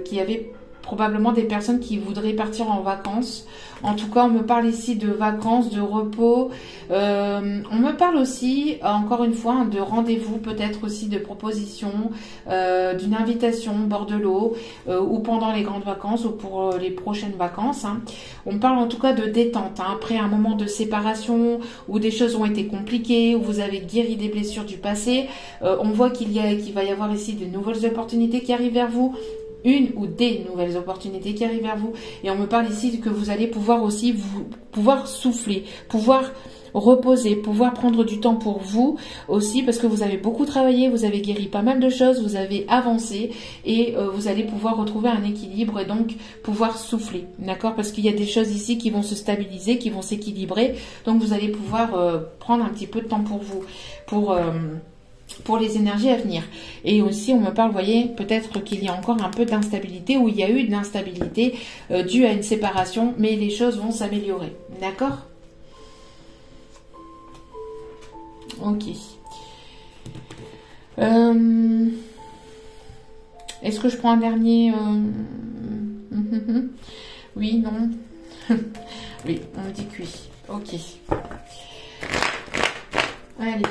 qu'il y avait probablement des personnes qui voudraient partir en vacances. En tout cas, on me parle ici de vacances, de repos. On me parle aussi, encore une fois, de rendez-vous, peut-être aussi de propositions, d'une invitation au bord de l'eau, ou pendant les grandes vacances, ou pour les prochaines vacances. On parle en tout cas de détente. Après un moment de séparation, où des choses ont été compliquées, où vous avez guéri des blessures du passé, on voit qu'il va y avoir ici de nouvelles opportunités qui arrivent vers vous. Une ou des nouvelles opportunités qui arrivent vers vous. Et on me parle ici que vous allez pouvoir aussi pouvoir souffler, pouvoir reposer, pouvoir prendre du temps pour vous aussi, parce que vous avez beaucoup travaillé, vous avez guéri pas mal de choses, vous avez avancé et vous allez pouvoir retrouver un équilibre et donc pouvoir souffler, d'accord, parce qu'il y a des choses ici qui vont se stabiliser, qui vont s'équilibrer, donc vous allez pouvoir prendre un petit peu de temps pour vous, pour les énergies à venir. Et aussi, on me parle, vous voyez, peut-être qu'il y a encore un peu d'instabilité, ou il y a eu de l'instabilité due à une séparation, mais les choses vont s'améliorer. D'accord? Ok. Est-ce que je prends un dernier Oui, non. Oui, on me dit que oui. Ok. Allez.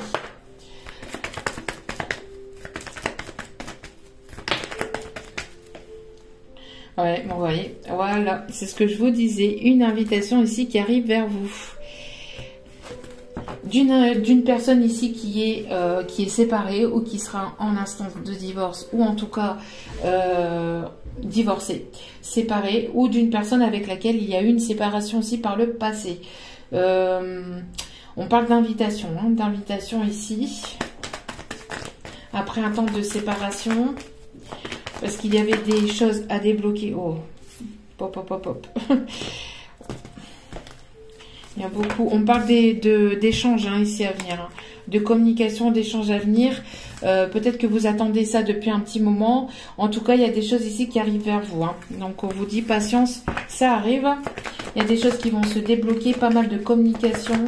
Ouais, bon, vous voyez. Voilà, c'est ce que je vous disais. Une invitation ici qui arrive vers vous. D'une personne ici qui est séparée ou qui sera en instance de divorce ou en tout cas divorcée, séparée, ou d'une personne avec laquelle il y a eu une séparation aussi par le passé. On parle d'invitation, hein, d'invitation ici, après un temps de séparation, parce qu'il y avait des choses à débloquer. Oh, pop, pop, pop, pop. Il y a beaucoup, on parle d'échanges hein, ici à venir, hein, de communication, d'échanges à venir. Peut-être que vous attendez ça depuis un petit moment. En tout cas, il y a des choses ici qui arrivent vers vous. Hein. Donc, on vous dit patience, ça arrive. Il y a des choses qui vont se débloquer, pas mal de communication.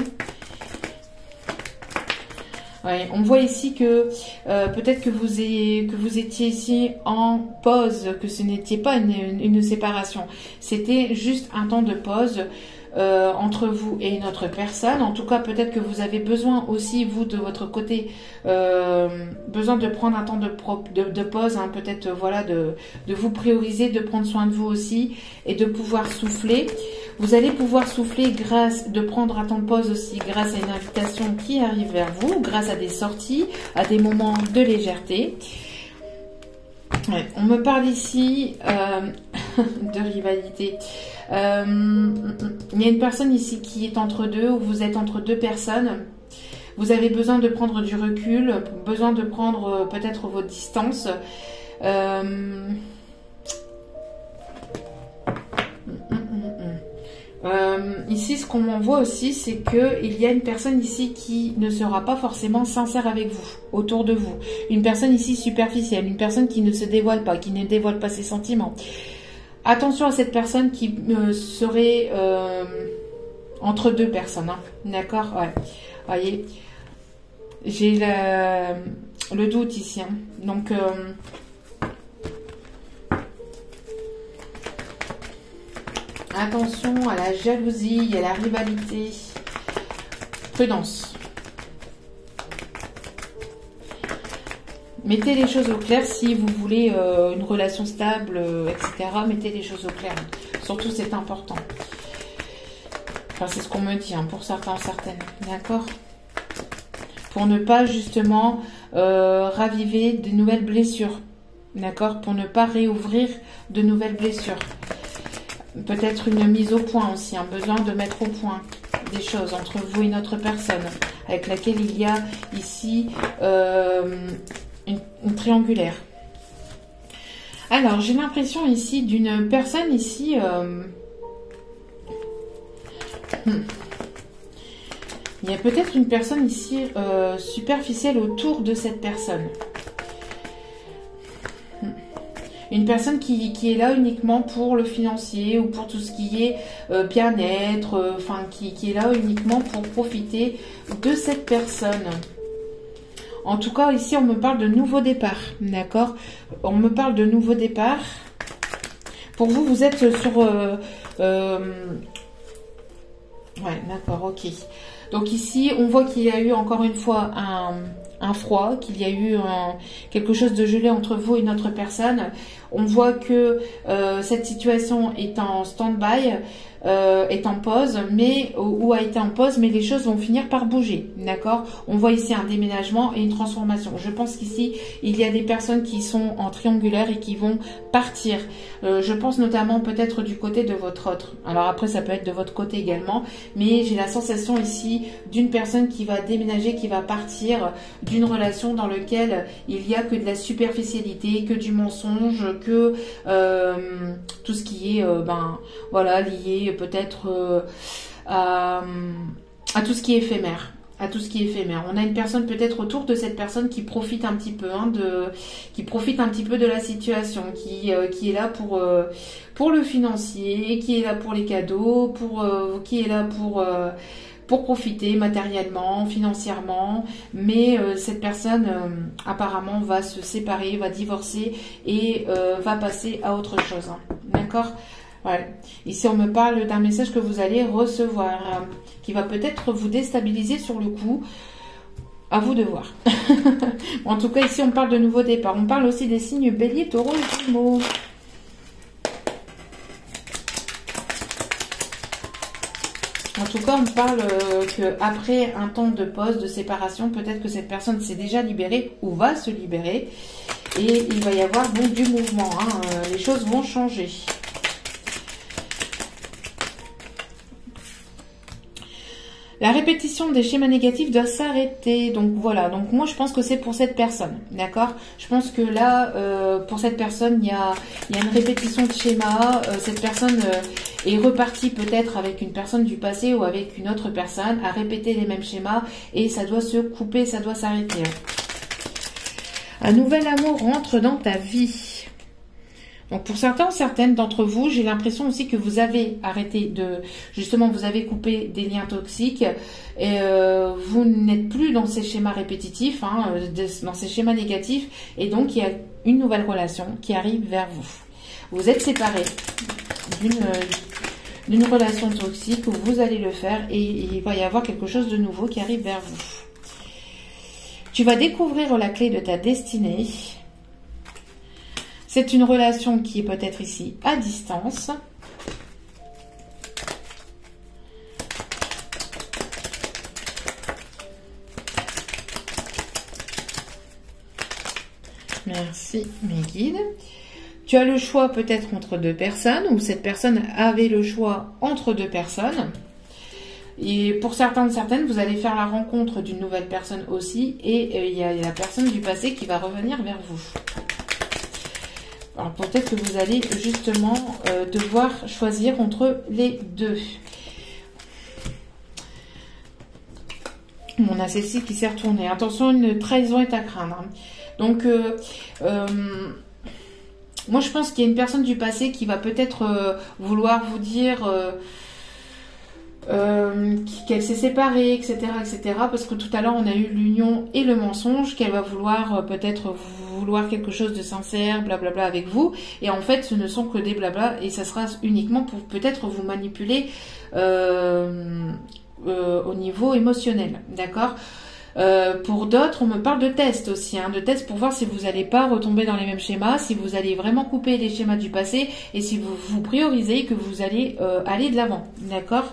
Ouais, on voit ici que peut-être que vous étiez ici en pause, que ce n'était pas une séparation. C'était juste un temps de pause. Entre vous et une autre personne. En tout cas, peut-être que vous avez besoin aussi, vous, de votre côté, besoin de prendre un temps de pause, hein, peut-être, voilà, de vous prioriser, de prendre soin de vous aussi et de pouvoir souffler. Vous allez pouvoir souffler de prendre un temps de pause aussi grâce à une invitation qui arrive vers vous, grâce à des sorties, à des moments de légèreté. Ouais, on me parle ici de rivalité. Il y a une personne ici qui est entre deux, ou vous êtes entre deux personnes. Vous avez besoin de prendre du recul, besoin de prendre peut-être votre distance. Ici, ce qu'on m'envoie aussi, c'est qu'il y a une personne ici qui ne sera pas forcément sincère avec vous, autour de vous. Une personne ici superficielle, une personne qui ne se dévoile pas, qui ne dévoile pas ses sentiments. Attention à cette personne qui serait entre deux personnes. Hein. D'accord, ouais. Voyez, j'ai le doute ici. Hein. Donc, attention à la jalousie, à la rivalité. Prudence. Mettez les choses au clair si vous voulez une relation stable, etc. Mettez les choses au clair. Surtout, c'est important. Enfin, c'est ce qu'on me dit, hein, pour certains, certaines. D'accord? Pour ne pas, justement, raviver de nouvelles blessures. D'accord? Pour ne pas réouvrir de nouvelles blessures. Peut-être une mise au point aussi, un besoin de mettre au point des choses entre vous et une autre personne avec laquelle il y a ici une triangulaire. Alors, j'ai l'impression ici d'une personne ici... Il y a peut-être une personne ici superficielle autour de cette personne. Une personne qui est là uniquement pour le financier ou pour tout ce qui est bien-être, enfin qui est là uniquement pour profiter de cette personne. En tout cas, ici, on me parle de nouveau départ, d'accord? On me parle de nouveau départ. Pour vous, vous êtes sur... Ouais, d'accord, ok. Donc ici, on voit qu'il y a eu encore une fois un froid, qu'il y a eu quelque chose de gelé entre vous et une autre personne. On voit que cette situation est en stand-by, est en pause, mais ou a été en pause, mais les choses vont finir par bouger, d'accord? On voit ici un déménagement et une transformation. Je pense qu'ici, il y a des personnes qui sont en triangulaire et qui vont partir. Je pense notamment peut-être du côté de votre autre. Alors après, ça peut être de votre côté également, mais j'ai la sensation ici d'une personne qui va déménager, qui va partir d'une relation dans laquelle il y a que de la superficialité, que du mensonge, que tout ce qui est voilà, lié peut-être à tout ce qui est éphémère. À tout ce qui est éphémère. On a une personne peut-être autour de cette personne qui profite un petit peu, hein, qui profite un petit peu de la situation, qui est là pour le financier, qui est là pour les cadeaux, qui est là pour profiter matériellement, financièrement, mais cette personne apparemment va se séparer, va divorcer et va passer à autre chose. Hein. D'accord? Ouais. Ici, on me parle d'un message que vous allez recevoir, qui va peut-être vous déstabiliser sur le coup. À vous de voir. En tout cas, ici, on parle de nouveau départ. On parle aussi des signes Bélier, Taureau et Gémeaux. En tout cas, on parle qu'après un temps de pause, de séparation, peut-être que cette personne s'est déjà libérée ou va se libérer. Et il va y avoir donc du mouvement. Hein. Les choses vont changer. La répétition des schémas négatifs doit s'arrêter. Donc voilà, donc moi je pense que c'est pour cette personne, d'accord? Je pense que là, pour cette personne, il y a une répétition de schéma. Cette personne est repartie peut-être avec une personne du passé ou avec une autre personne à répéter les mêmes schémas et ça doit se couper, ça doit s'arrêter. Un nouvel amour rentre dans ta vie. Donc pour certains, certaines d'entre vous, j'ai l'impression aussi que vous avez arrêté de, justement, vous avez coupé des liens toxiques et vous n'êtes plus dans ces schémas répétitifs, hein, dans ces schémas négatifs, et donc il y a une nouvelle relation qui arrive vers vous. Vous êtes séparés d'une relation toxique, vous allez le faire et il va y avoir quelque chose de nouveau qui arrive vers vous. Tu vas découvrir la clé de ta destinée. C'est une relation qui est peut-être ici à distance. Merci mes guides. Tu as le choix peut-être entre deux personnes ou cette personne avait le choix entre deux personnes. Et pour certains, certaines, vous allez faire la rencontre d'une nouvelle personne aussi et il y a la personne du passé qui va revenir vers vous. Alors peut-être que vous allez justement devoir choisir entre les deux. On a celle-ci qui s'est retournée. Attention, une trahison est à craindre. Donc, moi je pense qu'il y a une personne du passé qui va peut-être vouloir vous dire qu'elle s'est séparée, etc., etc. Parce que tout à l'heure on a eu l'union et le mensonge, qu'elle va vouloir peut-être vouloir quelque chose de sincère, blablabla avec vous. Et en fait, ce ne sont que des blabla et ça sera uniquement pour peut-être vous manipuler au niveau émotionnel, d'accord? Pour d'autres, on me parle de tests aussi, hein, de tests pour voir si vous n'allez pas retomber dans les mêmes schémas, si vous allez vraiment couper les schémas du passé et si vous vous priorisez que vous allez aller de l'avant, d'accord?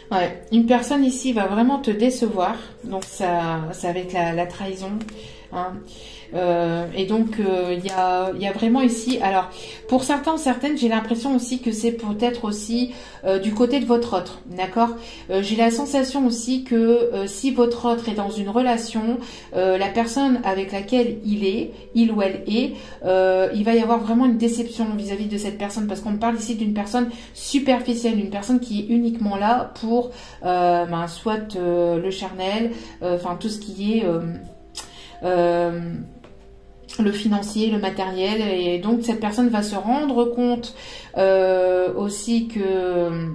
Ouais, une personne ici va vraiment te décevoir, donc ça va être la trahison, hein. Et donc il y a vraiment ici, alors pour certains, certaines, j'ai l'impression aussi que c'est peut-être aussi du côté de votre autre, d'accord? J'ai la sensation aussi que si votre autre est dans une relation, la personne avec laquelle il ou elle est, il va y avoir vraiment une déception vis-à-vis de cette personne, parce qu'on parle ici d'une personne superficielle, une personne qui est uniquement là pour soit le charnel, enfin tout ce qui est le financier, le matériel, et donc cette personne va se rendre compte aussi que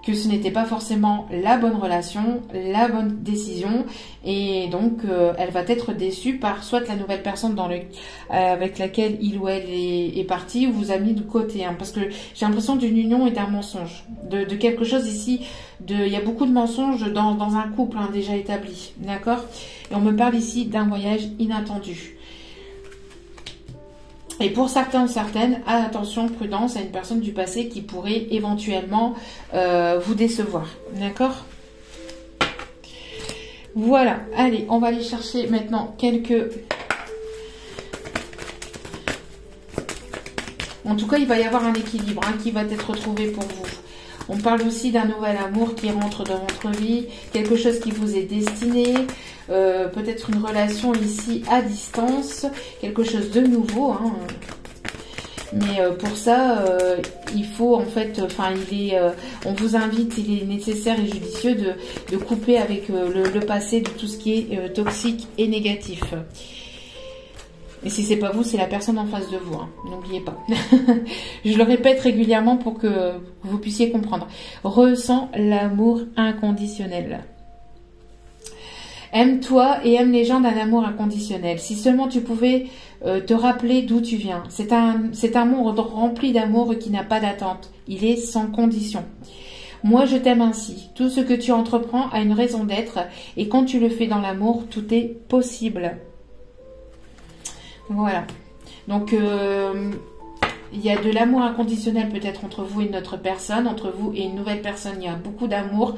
ce n'était pas forcément la bonne relation, la bonne décision, et donc elle va être déçue par soit la nouvelle personne avec laquelle il ou elle est parti ou vous a mis de côté, hein, parce que j'ai l'impression d'une union et d'un mensonge, de quelque chose ici, il y a beaucoup de mensonges dans un couple hein, déjà établi, d'accord? Et on me parle ici d'un voyage inattendu. Et pour certains ou certaines, attention, prudence à une personne du passé qui pourrait éventuellement vous décevoir. D'accord? Voilà. Allez, on va aller chercher maintenant quelques... En tout cas, il va y avoir un équilibre hein, qui va être retrouvé pour vous. On parle aussi d'un nouvel amour qui rentre dans votre vie, quelque chose qui vous est destiné, peut-être une relation ici à distance, quelque chose de nouveau. Hein. Mais pour ça, il faut en fait, on vous invite, il est nécessaire et judicieux de couper avec le passé de tout ce qui est toxique et négatif. Et si c'est pas vous, c'est la personne en face de vous. Hein. N'oubliez pas. Je le répète régulièrement pour que vous puissiez comprendre. Ressens l'amour inconditionnel. Aime-toi et aime les gens d'un amour inconditionnel. Si seulement tu pouvais te rappeler d'où tu viens. C'est un monde rempli d'amour qui n'a pas d'attente. Il est sans condition. Moi, je t'aime ainsi. Tout ce que tu entreprends a une raison d'être. Et quand tu le fais dans l'amour, tout est possible. Voilà. Donc, il y a de l'amour inconditionnel peut-être entre vous et une autre personne. Entre vous et une nouvelle personne, il y a beaucoup d'amour.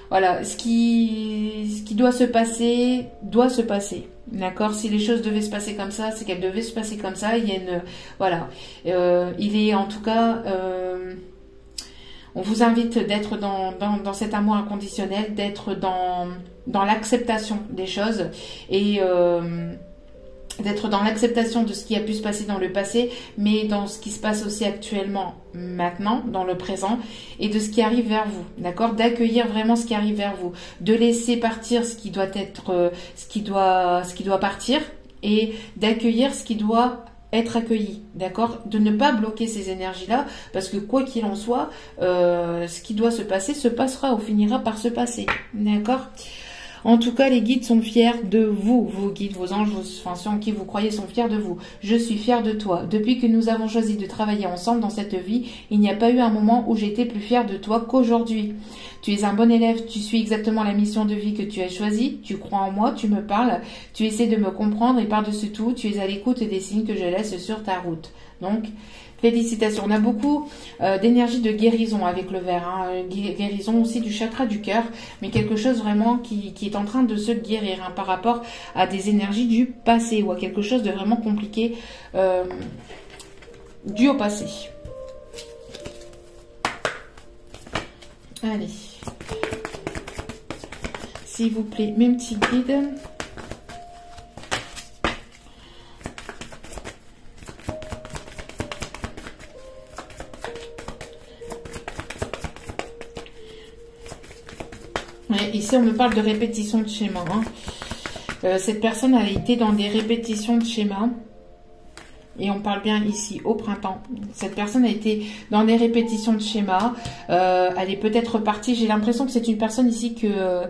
Voilà. Ce qui doit se passer, doit se passer. D'accord? Si les choses devaient se passer comme ça, c'est qu'elles devaient se passer comme ça. Il y a une... Voilà. Il est en tout cas... on vous invite d'être dans cet amour inconditionnel, d'être dans l'acceptation des choses et d'être dans l'acceptation de ce qui a pu se passer dans le passé, mais dans ce qui se passe aussi actuellement, maintenant, dans le présent, et de ce qui arrive vers vous, d'accord? D'accueillir vraiment ce qui arrive vers vous, de laisser partir ce qui doit être, ce qui doit partir, et d'accueillir ce qui doit être accueilli, d'accord? De ne pas bloquer ces énergies-là, parce que quoi qu'il en soit, ce qui doit se passer se passera ou finira par se passer, d'accord? En tout cas, les guides sont fiers de vous. Vos guides, vos anges, enfin ceux en qui vous croyez sont fiers de vous. Je suis fière de toi. Depuis que nous avons choisi de travailler ensemble dans cette vie, il n'y a pas eu un moment où j'étais plus fière de toi qu'aujourd'hui. Tu es un bon élève, tu suis exactement la mission de vie que tu as choisie, tu crois en moi, tu me parles, tu essaies de me comprendre et par-dessus tout, tu es à l'écoute des signes que je laisse sur ta route. Donc, félicitations. On a beaucoup d'énergie de guérison avec le verre. Hein. Guérison aussi du chakra du cœur, mais quelque chose vraiment qui est en train de se guérir hein, par rapport à des énergies du passé ou à quelque chose de vraiment compliqué dû au passé. Allez. S'il vous plaît, mes petits guides. Ici, on me parle de répétition de schéma. Hein. Cette personne a été dans des répétitions de schéma. Et on parle bien ici au printemps. Cette personne a été dans des répétitions de schéma. Elle est peut-être partie. J'ai l'impression que c'est une personne ici que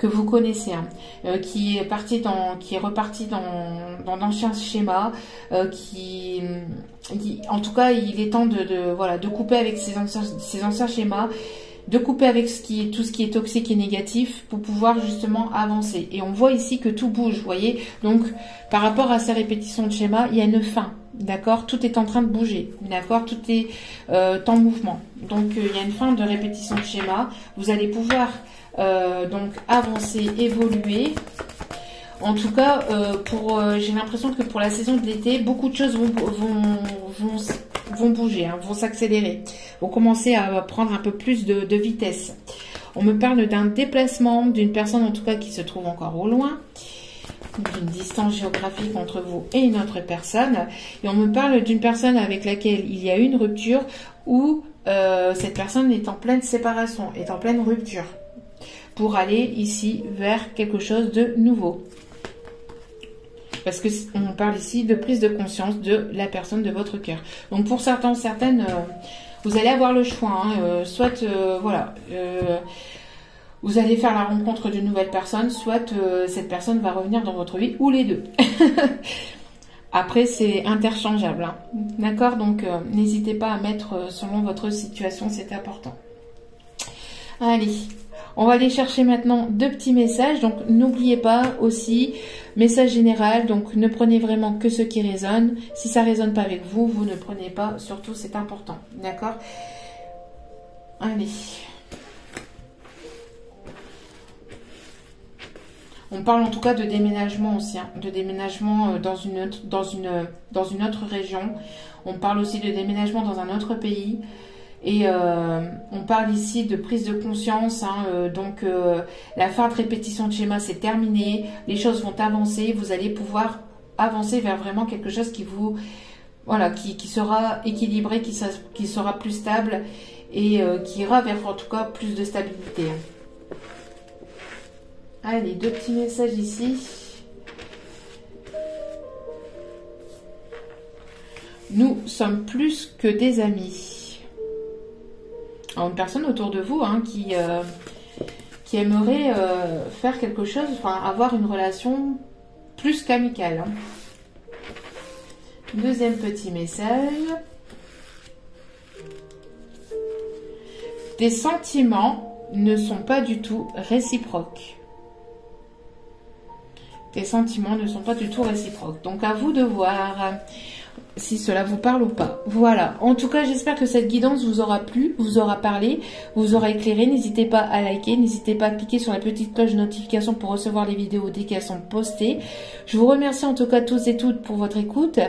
vous connaissez, hein, qui est repartie dans d'anciens schémas, en tout cas, il est temps de couper avec ces anciens schémas. De couper avec tout ce qui est toxique et négatif pour pouvoir justement avancer. Et on voit ici que tout bouge, vous voyez. Donc, par rapport à ces répétitions de schéma, il y a une fin, d'accord? Tout est en train de bouger, d'accord? Tout est en mouvement. Donc, il y a une fin de répétition de schéma. Vous allez pouvoir donc avancer, évoluer. En tout cas, j'ai l'impression que pour la saison de l'été, beaucoup de choses vont bouger, hein, vont s'accélérer, vont commencer à prendre un peu plus de vitesse. On me parle d'un déplacement d'une personne en tout cas qui se trouve encore au loin, d'une distance géographique entre vous et une autre personne. Et on me parle d'une personne avec laquelle il y a eu une rupture ou cette personne est en pleine séparation, est en pleine rupture pour aller ici vers quelque chose de nouveau. Parce que on parle ici de prise de conscience de la personne de votre cœur. Donc pour certaines, vous allez avoir le choix. Hein, soit, vous allez faire la rencontre d'une nouvelle personne, soit cette personne va revenir dans votre vie, ou les deux. Après, c'est interchangeable. Hein. D'accord? Donc, n'hésitez pas à mettre selon votre situation, c'est important. Allez. On va aller chercher maintenant 2 petits messages. Donc, n'oubliez pas aussi, message général. Donc, ne prenez vraiment que ce qui résonne. Si ça ne résonne pas avec vous, vous ne prenez pas. Surtout, c'est important. D'accord? Allez. On parle en tout cas de déménagement aussi. Hein, de déménagement dans une autre région. On parle aussi de déménagement dans un autre pays. Et on parle ici de prise de conscience, hein, donc la fin de répétition de schéma c'est terminé, les choses vont avancer, vous allez pouvoir avancer vers vraiment quelque chose qui vous, voilà, qui sera équilibré, qui sera plus stable et qui ira vers en tout cas plus de stabilité. Allez, 2 petits messages ici. nous sommes plus que des amis. Alors, une personne autour de vous hein, qui aimerait faire quelque chose, enfin avoir une relation plus qu'amicale. Hein. Deuxième petit message. Tes sentiments ne sont pas du tout réciproques. Tes sentiments ne sont pas du tout réciproques. Donc à vous de voir si cela vous parle ou pas. Voilà. En tout cas, j'espère que cette guidance vous aura plu, vous aura parlé, vous aura éclairé. N'hésitez pas à liker, n'hésitez pas à cliquer sur la petite cloche de notification pour recevoir les vidéos dès qu'elles sont postées. Je vous remercie en tout cas tous et toutes pour votre écoute.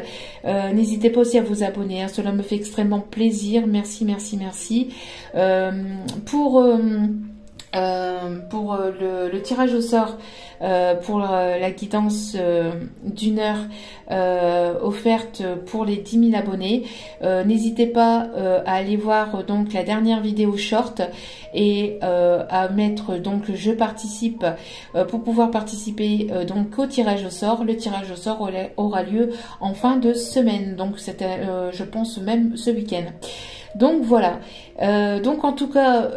N'hésitez pas aussi à vous abonner. Hein. Cela me fait extrêmement plaisir. Merci, merci, merci. Pour le tirage au sort, pour la guidance d'1 heure offerte pour les 10 000 abonnés, n'hésitez pas à aller voir donc la dernière vidéo short et à mettre donc je participe pour pouvoir participer donc au tirage au sort. Le tirage au sort aura lieu en fin de semaine, donc c'était je pense même ce week-end. Donc voilà, donc en tout cas,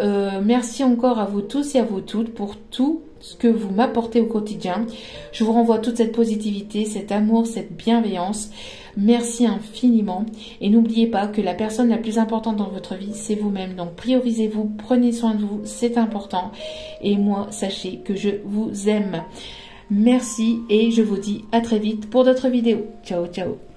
merci encore à vous tous et à vous toutes pour tout ce que vous m'apportez au quotidien. Je vous renvoie toute cette positivité, cet amour, cette bienveillance. Merci infiniment. Et n'oubliez pas que la personne la plus importante dans votre vie, c'est vous-même. Donc priorisez-vous, prenez soin de vous, c'est important. Et moi, sachez que je vous aime. Merci et je vous dis à très vite pour d'autres vidéos. Ciao, ciao.